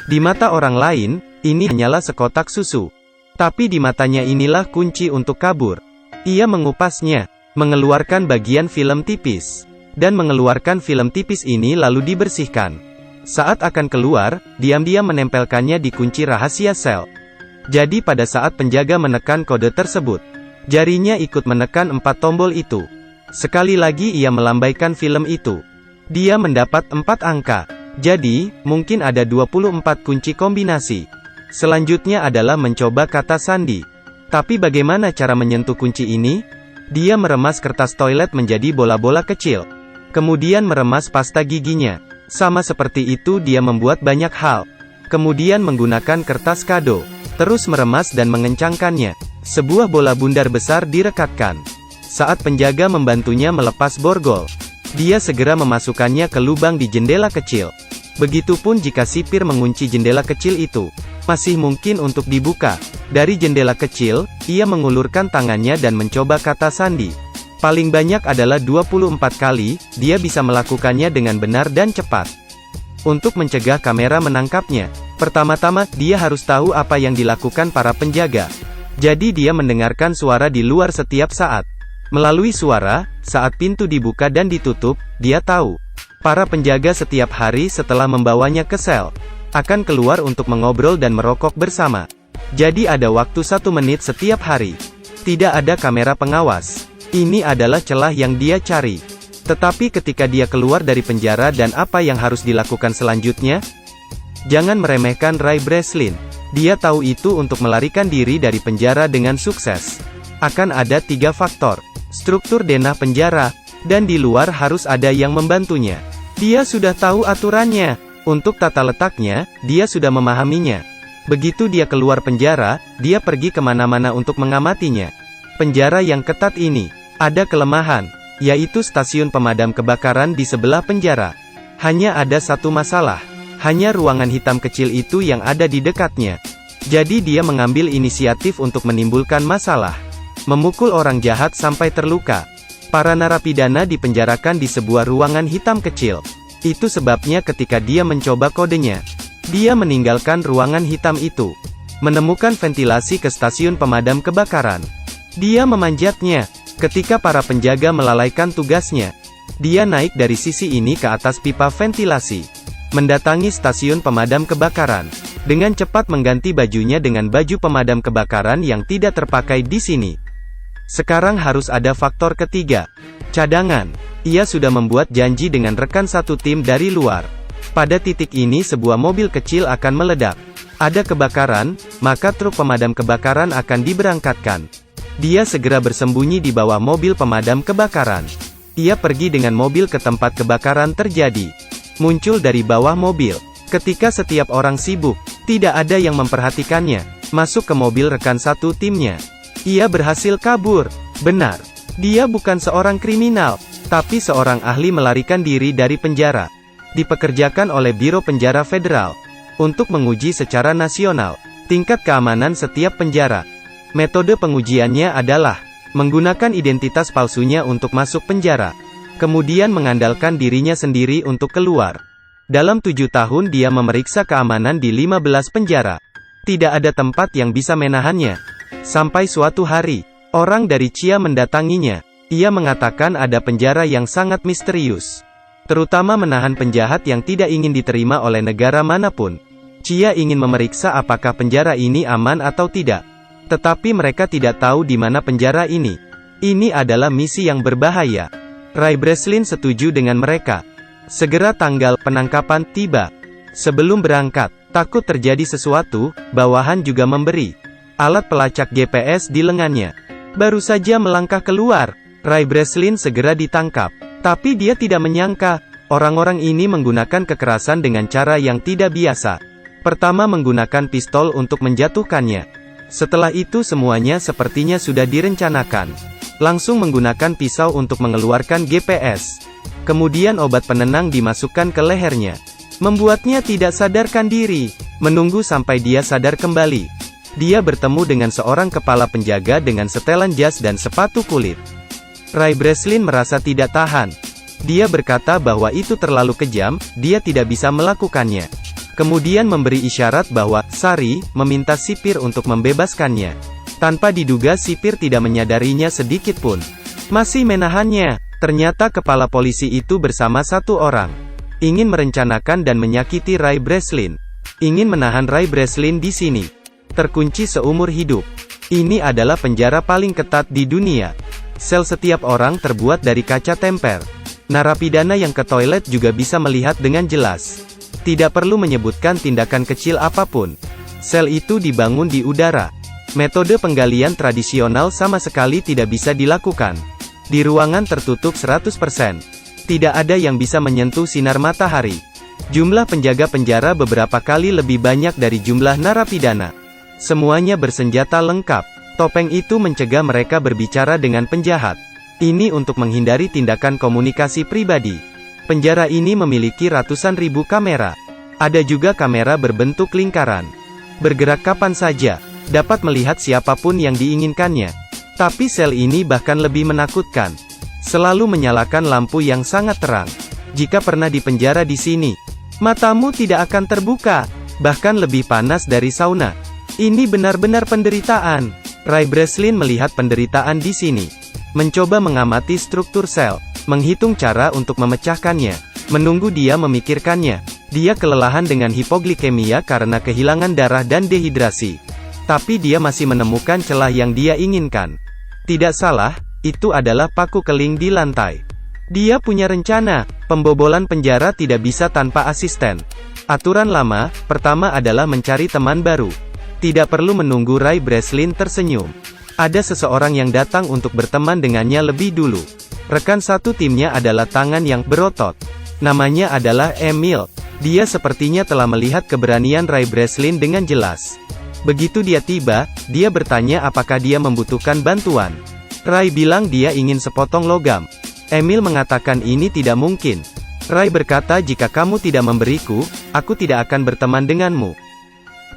Di mata orang lain, ini hanyalah sekotak susu. Tapi di matanya inilah kunci untuk kabur. Ia mengupasnya, mengeluarkan bagian film tipis, dan mengeluarkan film tipis ini lalu dibersihkan. Saat akan keluar, diam-diam menempelkannya di kunci rahasia sel. Jadi pada saat penjaga menekan kode tersebut, jarinya ikut menekan 4 tombol itu. Sekali lagi ia melambaikan film itu. Dia mendapat 4 angka. Jadi, mungkin ada 24 kunci kombinasi. Selanjutnya adalah mencoba kata sandi. Tapi bagaimana cara menyentuh kunci ini? Dia meremas kertas toilet menjadi bola-bola kecil. Kemudian meremas pasta giginya. Sama seperti itu dia membuat banyak hal. Kemudian menggunakan kertas kado. Terus meremas dan mengencangkannya. Sebuah bola bundar besar direkatkan. Saat penjaga membantunya melepas borgol, dia segera memasukkannya ke lubang di jendela kecil. Begitupun jika sipir mengunci jendela kecil itu, masih mungkin untuk dibuka. Dari jendela kecil, ia mengulurkan tangannya dan mencoba kata sandi. Paling banyak adalah 24 kali, dia bisa melakukannya dengan benar dan cepat. Untuk mencegah kamera menangkapnya, pertama-tama, dia harus tahu apa yang dilakukan para penjaga. Jadi dia mendengarkan suara di luar setiap saat. Melalui suara, saat pintu dibuka dan ditutup, dia tahu. Para penjaga setiap hari setelah membawanya ke sel, akan keluar untuk mengobrol dan merokok bersama. Jadi ada waktu 1 menit setiap hari. Tidak ada kamera pengawas. Ini adalah celah yang dia cari. Tetapi ketika dia keluar dari penjara dan apa yang harus dilakukan selanjutnya? Jangan meremehkan Ray Breslin. Dia tahu itu untuk melarikan diri dari penjara dengan sukses. Akan ada 3 faktor. Struktur denah penjara, dan di luar harus ada yang membantunya. Dia sudah tahu aturannya. Untuk tata letaknya, dia sudah memahaminya. Begitu dia keluar penjara, dia pergi kemana-mana untuk mengamatinya. Penjara yang ketat ini, ada kelemahan, yaitu stasiun pemadam kebakaran di sebelah penjara. Hanya ada satu masalah, hanya ruangan hitam kecil itu yang ada di dekatnya. Jadi dia mengambil inisiatif untuk menimbulkan masalah. Memukul orang jahat sampai terluka. Para narapidana dipenjarakan di sebuah ruangan hitam kecil. Itu sebabnya ketika dia mencoba kodenya, dia meninggalkan ruangan hitam itu. Menemukan ventilasi ke stasiun pemadam kebakaran. Dia memanjatnya. Ketika para penjaga melalaikan tugasnya, dia naik dari sisi ini ke atas pipa ventilasi. Mendatangi stasiun pemadam kebakaran. Dengan cepat mengganti bajunya dengan baju pemadam kebakaran yang tidak terpakai di sini. Sekarang harus ada faktor ketiga. Cadangan. Ia sudah membuat janji dengan rekan satu tim dari luar. Pada titik ini sebuah mobil kecil akan meledak. Ada kebakaran, maka truk pemadam kebakaran akan diberangkatkan. Dia segera bersembunyi di bawah mobil pemadam kebakaran. Ia pergi dengan mobil ke tempat kebakaran terjadi. Muncul dari bawah mobil. Ketika setiap orang sibuk, tidak ada yang memperhatikannya. Masuk ke mobil rekan satu timnya. Ia berhasil kabur. Benar. Dia bukan seorang kriminal, tapi seorang ahli melarikan diri dari penjara. Dipekerjakan oleh Biro Penjara Federal untuk menguji secara nasional tingkat keamanan setiap penjara. Metode pengujiannya adalah menggunakan identitas palsunya untuk masuk penjara, kemudian mengandalkan dirinya sendiri untuk keluar. Dalam 7 tahun dia memeriksa keamanan di 15 penjara. Tidak ada tempat yang bisa menahannya. Sampai suatu hari, orang dari Chia mendatanginya. Ia mengatakan ada penjara yang sangat misterius, terutama menahan penjahat yang tidak ingin diterima oleh negara manapun. Chia ingin memeriksa apakah penjara ini aman atau tidak. Tetapi mereka tidak tahu di mana penjara ini. Ini adalah misi yang berbahaya. Ray Breslin setuju dengan mereka. Segera tanggal penangkapan tiba. Sebelum berangkat, takut terjadi sesuatu, bawahan juga memberi alat pelacak GPS di lengannya. Baru saja melangkah keluar, Ray Breslin segera ditangkap. Tapi dia tidak menyangka, orang-orang ini menggunakan kekerasan dengan cara yang tidak biasa. Pertama menggunakan pistol untuk menjatuhkannya. Setelah itu semuanya sepertinya sudah direncanakan. Langsung menggunakan pisau untuk mengeluarkan GPS. Kemudian obat penenang dimasukkan ke lehernya. Membuatnya tidak sadarkan diri. Menunggu sampai dia sadar kembali. Dia bertemu dengan seorang kepala penjaga dengan setelan jas dan sepatu kulit. Ray Breslin merasa tidak tahan. Dia berkata bahwa itu terlalu kejam, dia tidak bisa melakukannya. Kemudian memberi isyarat bahwa Sari meminta sipir untuk membebaskannya. Tanpa diduga sipir tidak menyadarinya sedikit pun. Masih menahannya. Ternyata kepala polisi itu bersama satu orang. Ingin merencanakan dan menyakiti Ray Breslin. Ingin menahan Ray Breslin di sini. Terkunci seumur hidup. Ini adalah penjara paling ketat di dunia. Sel setiap orang terbuat dari kaca temper. Narapidana yang ke toilet juga bisa melihat dengan jelas. Tidak perlu menyebutkan tindakan kecil apapun. Sel itu dibangun di udara. Metode penggalian tradisional sama sekali tidak bisa dilakukan. Di ruangan tertutup 100%. Tidak ada yang bisa menyentuh sinar matahari. Jumlah penjaga penjara beberapa kali lebih banyak dari jumlah narapidana. Semuanya bersenjata lengkap. Topeng itu mencegah mereka berbicara dengan penjahat. Ini untuk menghindari tindakan komunikasi pribadi. Penjara ini memiliki ratusan ribu kamera. Ada juga kamera berbentuk lingkaran. Bergerak kapan saja. Dapat melihat siapapun yang diinginkannya. Tapi sel ini bahkan lebih menakutkan. Selalu menyalakan lampu yang sangat terang. Jika pernah dipenjara di sini, matamu tidak akan terbuka. Bahkan lebih panas dari sauna. Ini benar-benar penderitaan. Ray Breslin melihat penderitaan di sini. Mencoba mengamati struktur sel. Menghitung cara untuk memecahkannya. Menunggu dia memikirkannya. Dia kelelahan dengan hipoglikemia karena kehilangan darah dan dehidrasi. Tapi dia masih menemukan celah yang dia inginkan. Tidak salah, itu adalah paku keling di lantai. Dia punya rencana. Pembobolan penjara tidak bisa tanpa asisten. Aturan lama, pertama adalah mencari teman baru. Tidak perlu menunggu Ray Breslin tersenyum. Ada seseorang yang datang untuk berteman dengannya lebih dulu. Rekan satu timnya adalah tangan yang berotot. Namanya adalah Emil. Dia sepertinya telah melihat keberanian Ray Breslin dengan jelas. Begitu dia tiba, dia bertanya apakah dia membutuhkan bantuan. Ray bilang dia ingin sepotong logam. Emil mengatakan ini tidak mungkin. Ray berkata jika kamu tidak memberiku, aku tidak akan berteman denganmu.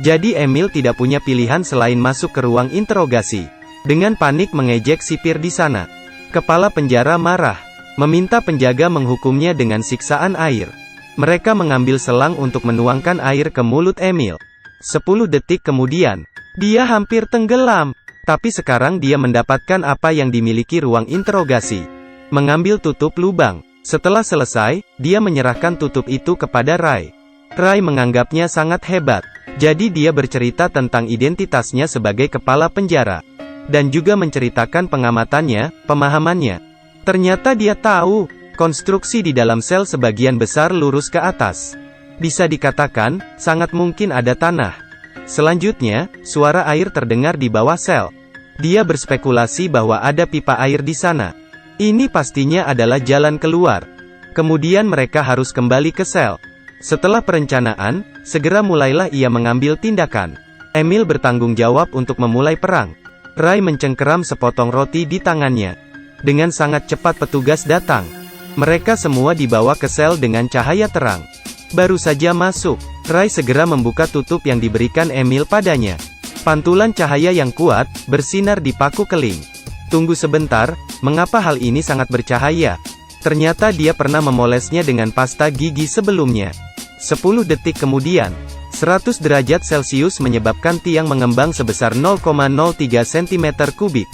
Jadi Emil tidak punya pilihan selain masuk ke ruang interogasi. Dengan panik mengejek sipir di sana. Kepala penjara marah. Meminta penjaga menghukumnya dengan siksaan air. Mereka mengambil selang untuk menuangkan air ke mulut Emil. 10 detik kemudian, dia hampir tenggelam. Tapi sekarang dia mendapatkan apa yang dimiliki ruang interogasi. Mengambil tutup lubang. Setelah selesai, dia menyerahkan tutup itu kepada Ray. Ray menganggapnya sangat hebat. Jadi dia bercerita tentang identitasnya sebagai kepala penjara. Dan juga menceritakan pengamatannya, pemahamannya. Ternyata dia tahu, konstruksi di dalam sel sebagian besar lurus ke atas. Bisa dikatakan, sangat mungkin ada tanah. Selanjutnya, suara air terdengar di bawah sel. Dia berspekulasi bahwa ada pipa air di sana. Ini pastinya adalah jalan keluar. Kemudian mereka harus kembali ke sel. Setelah perencanaan, segera mulailah ia mengambil tindakan. Emil bertanggung jawab untuk memulai perang. Ray mencengkeram sepotong roti di tangannya. Dengan sangat cepat petugas datang. Mereka semua dibawa ke sel dengan cahaya terang. Baru saja masuk, Ray segera membuka tutup yang diberikan Emil padanya. Pantulan cahaya yang kuat, bersinar di paku keling. Tunggu sebentar, mengapa hal ini sangat bercahaya? Ternyata dia pernah memolesnya dengan pasta gigi sebelumnya. 10 detik kemudian, 100 derajat Celcius menyebabkan tiang mengembang sebesar 0,03 cm3.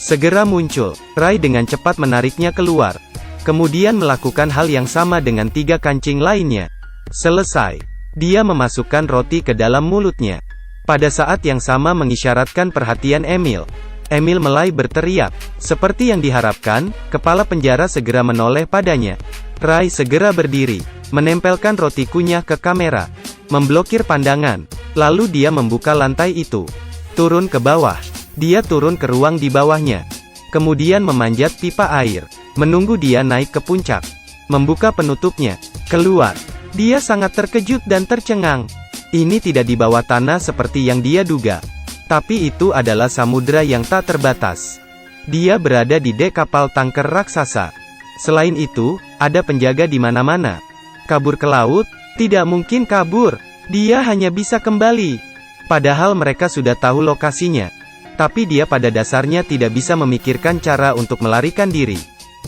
Segera muncul, Ray dengan cepat menariknya keluar. Kemudian melakukan hal yang sama dengan 3 kancing lainnya. Selesai. Dia memasukkan roti ke dalam mulutnya. Pada saat yang sama mengisyaratkan perhatian Emil. Emil mulai berteriak. Seperti yang diharapkan, kepala penjara segera menoleh padanya. Ray segera berdiri, menempelkan roti kunyah ke kamera. Memblokir pandangan. Lalu dia membuka lantai itu. Turun ke bawah. Dia turun ke ruang di bawahnya. Kemudian memanjat pipa air. Menunggu dia naik ke puncak. Membuka penutupnya. Keluar. Dia sangat terkejut dan tercengang. Ini tidak di bawah tanah seperti yang dia duga. Tapi itu adalah samudera yang tak terbatas. Dia berada di dek kapal tanker raksasa. Selain itu, ada penjaga di mana-mana. Kabur ke laut? Tidak mungkin kabur. Dia hanya bisa kembali. Padahal mereka sudah tahu lokasinya. Tapi dia pada dasarnya tidak bisa memikirkan cara untuk melarikan diri.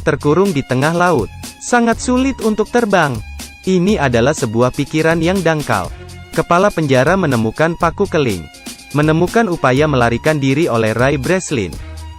Terkurung di tengah laut. Sangat sulit untuk terbang. Ini adalah sebuah pikiran yang dangkal. Kepala penjara menemukan paku keling. Menemukan upaya melarikan diri oleh Ray Breslin.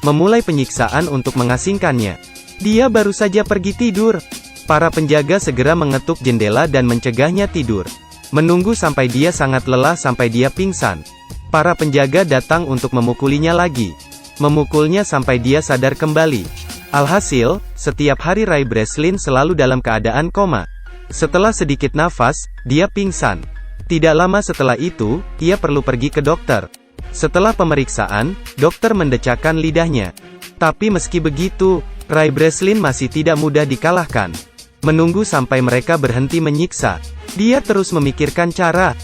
Memulai penyiksaan untuk mengasingkannya. Dia baru saja pergi tidur. Para penjaga segera mengetuk jendela dan mencegahnya tidur. Menunggu sampai dia sangat lelah sampai dia pingsan. Para penjaga datang untuk memukulinya lagi. Memukulnya sampai dia sadar kembali. Alhasil, setiap hari Ray Breslin selalu dalam keadaan koma. Setelah sedikit nafas, dia pingsan. Tidak lama setelah itu, ia perlu pergi ke dokter. Setelah pemeriksaan, dokter mendecakkan lidahnya. Tapi meski begitu, Ray Breslin masih tidak mudah dikalahkan. Menunggu sampai mereka berhenti menyiksa. Dia terus memikirkan cara.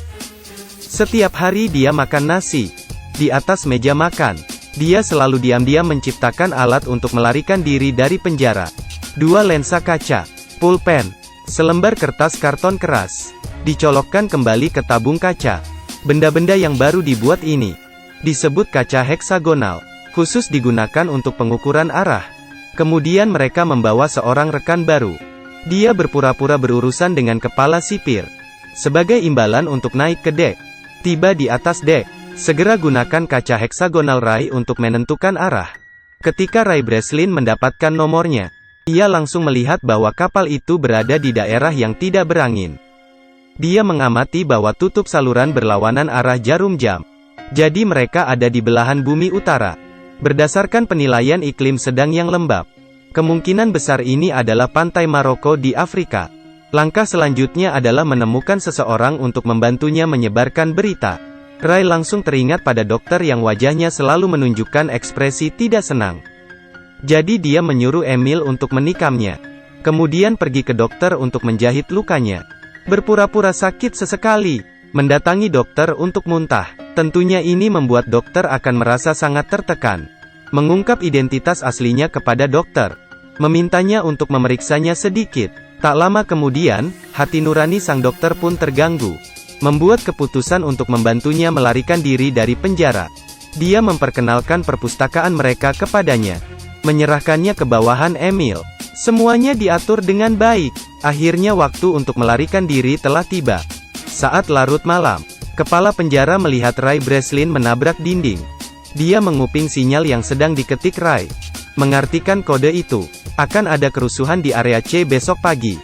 Setiap hari dia makan nasi. Di atas meja makan. Dia selalu diam-diam menciptakan alat untuk melarikan diri dari penjara. 2 lensa kaca, pulpen, selembar kertas karton keras. Dicolokkan kembali ke tabung kaca. Benda-benda yang baru dibuat ini disebut kaca heksagonal, khusus digunakan untuk pengukuran arah. Kemudian mereka membawa seorang rekan baru. Dia berpura-pura berurusan dengan kepala sipir. Sebagai imbalan untuk naik ke dek. Tiba di atas dek. Segera gunakan kaca heksagonal Ray untuk menentukan arah. Ketika Ray Breslin mendapatkan nomornya, ia langsung melihat bahwa kapal itu berada di daerah yang tidak berangin. Dia mengamati bahwa tutup saluran berlawanan arah jarum jam. Jadi mereka ada di belahan bumi utara. Berdasarkan penilaian iklim sedang yang lembab, kemungkinan besar ini adalah pantai Maroko di Afrika. Langkah selanjutnya adalah menemukan seseorang untuk membantunya menyebarkan berita. Ray langsung teringat pada dokter yang wajahnya selalu menunjukkan ekspresi tidak senang. Jadi dia menyuruh Emil untuk menikamnya. Kemudian pergi ke dokter untuk menjahit lukanya. Berpura-pura sakit sesekali. Mendatangi dokter untuk muntah. Tentunya ini membuat dokter akan merasa sangat tertekan. Mengungkap identitas aslinya kepada dokter. Memintanya untuk memeriksanya sedikit. Tak lama kemudian, hati nurani sang dokter pun terganggu. Membuat keputusan untuk membantunya melarikan diri dari penjara. Dia memperkenalkan perpustakaan mereka kepadanya. Menyerahkannya ke bawahan Emil. Semuanya diatur dengan baik. Akhirnya waktu untuk melarikan diri telah tiba. Saat larut malam, kepala penjara melihat Ray Breslin menabrak dinding. Dia menguping sinyal yang sedang diketik Ray. Mengartikan kode itu, akan ada kerusuhan di area C besok pagi.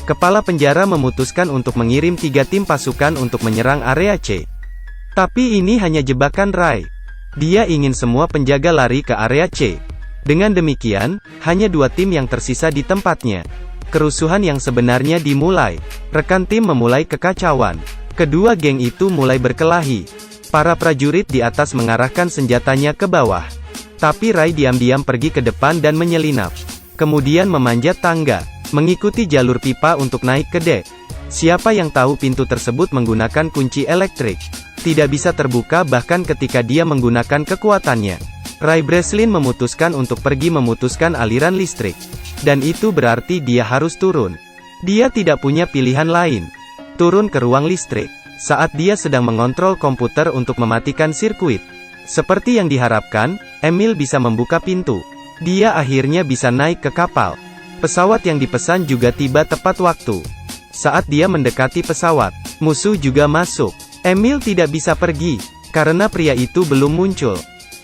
Kepala penjara memutuskan untuk mengirim 3 tim pasukan untuk menyerang area C. Tapi ini hanya jebakan Ray. Dia ingin semua penjaga lari ke area C. Dengan demikian, hanya 2 tim yang tersisa di tempatnya. Kerusuhan yang sebenarnya dimulai. Rekan tim memulai kekacauan. Kedua geng itu mulai berkelahi. Para prajurit di atas mengarahkan senjatanya ke bawah. Tapi Ray diam-diam pergi ke depan dan menyelinap. Kemudian memanjat tangga. Mengikuti jalur pipa untuk naik ke dek. Siapa yang tahu pintu tersebut menggunakan kunci elektrik. Tidak bisa terbuka bahkan ketika dia menggunakan kekuatannya. Ray Breslin memutuskan untuk pergi memutuskan aliran listrik. Dan itu berarti dia harus turun. Dia tidak punya pilihan lain. Turun ke ruang listrik. Saat dia sedang mengontrol komputer untuk mematikan sirkuit. Seperti yang diharapkan, Emil bisa membuka pintu. Dia akhirnya bisa naik ke kapal. Pesawat yang dipesan juga tiba tepat waktu. Saat dia mendekati pesawat, musuh juga masuk. Emil tidak bisa pergi, karena pria itu belum muncul.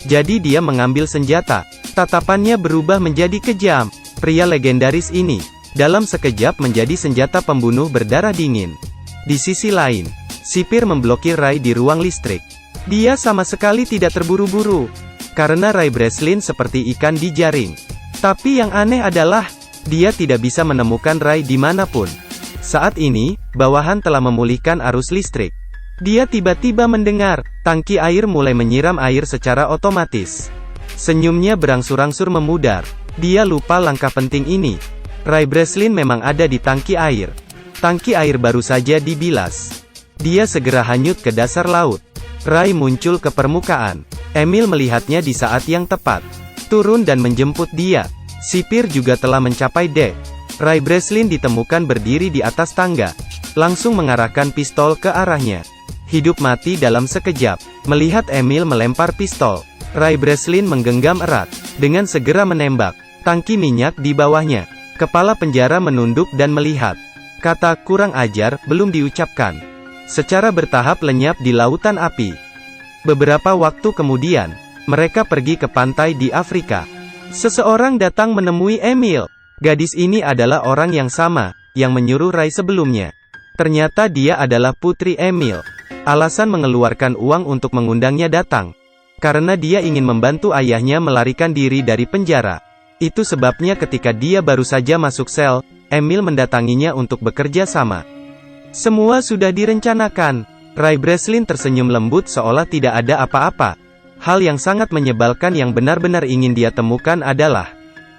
Jadi dia mengambil senjata. Tatapannya berubah menjadi kejam. Pria legendaris ini, dalam sekejap menjadi senjata pembunuh berdarah dingin. Di sisi lain, sipir memblokir Ray di ruang listrik. Dia sama sekali tidak terburu-buru. Karena Ray Breslin seperti ikan di jaring. Tapi yang aneh adalah, dia tidak bisa menemukan Ray dimanapun. Saat ini, bawahan telah memulihkan arus listrik. Dia tiba-tiba mendengar, tangki air mulai menyiram air secara otomatis. Senyumnya berangsur-angsur memudar. Dia lupa langkah penting ini. Ray Breslin memang ada di tangki air. Tangki air baru saja dibilas. Dia segera hanyut ke dasar laut. Ray muncul ke permukaan. Emil melihatnya di saat yang tepat. Turun dan menjemput dia. Sipir juga telah mencapai dek. Ray Breslin ditemukan berdiri di atas tangga. Langsung mengarahkan pistol ke arahnya. Hidup mati dalam sekejap. Melihat Emil melempar pistol, Ray Breslin menggenggam erat. Dengan segera menembak. Tangki minyak di bawahnya. Kepala penjara menunduk dan melihat. Kata "kurang ajar" belum diucapkan. Secara bertahap lenyap di lautan api. Beberapa waktu kemudian, mereka pergi ke pantai di Afrika. Seseorang datang menemui Emil. Gadis ini adalah orang yang sama, yang menyuruh Ray sebelumnya. Ternyata dia adalah putri Emil. Alasan mengeluarkan uang untuk mengundangnya datang. Karena dia ingin membantu ayahnya melarikan diri dari penjara. Itu sebabnya ketika dia baru saja masuk sel, Emil mendatanginya untuk bekerja sama. Semua sudah direncanakan. Ray Breslin tersenyum lembut seolah tidak ada apa-apa. Hal yang sangat menyebalkan yang benar-benar ingin dia temukan adalah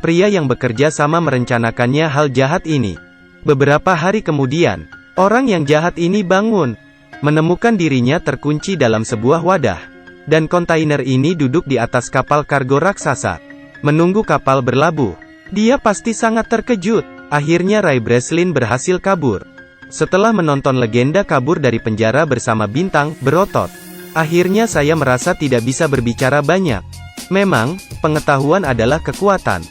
pria yang bekerja sama merencanakannya hal jahat ini. Beberapa hari kemudian, orang yang jahat ini bangun, menemukan dirinya terkunci dalam sebuah wadah. Dan kontainer ini duduk di atas kapal kargo raksasa, menunggu kapal berlabuh. Dia pasti sangat terkejut. Akhirnya Ray Breslin berhasil kabur. Setelah menonton legenda kabur dari penjara bersama bintang berotot, akhirnya saya merasa tidak bisa berbicara banyak. Memang, pengetahuan adalah kekuatan.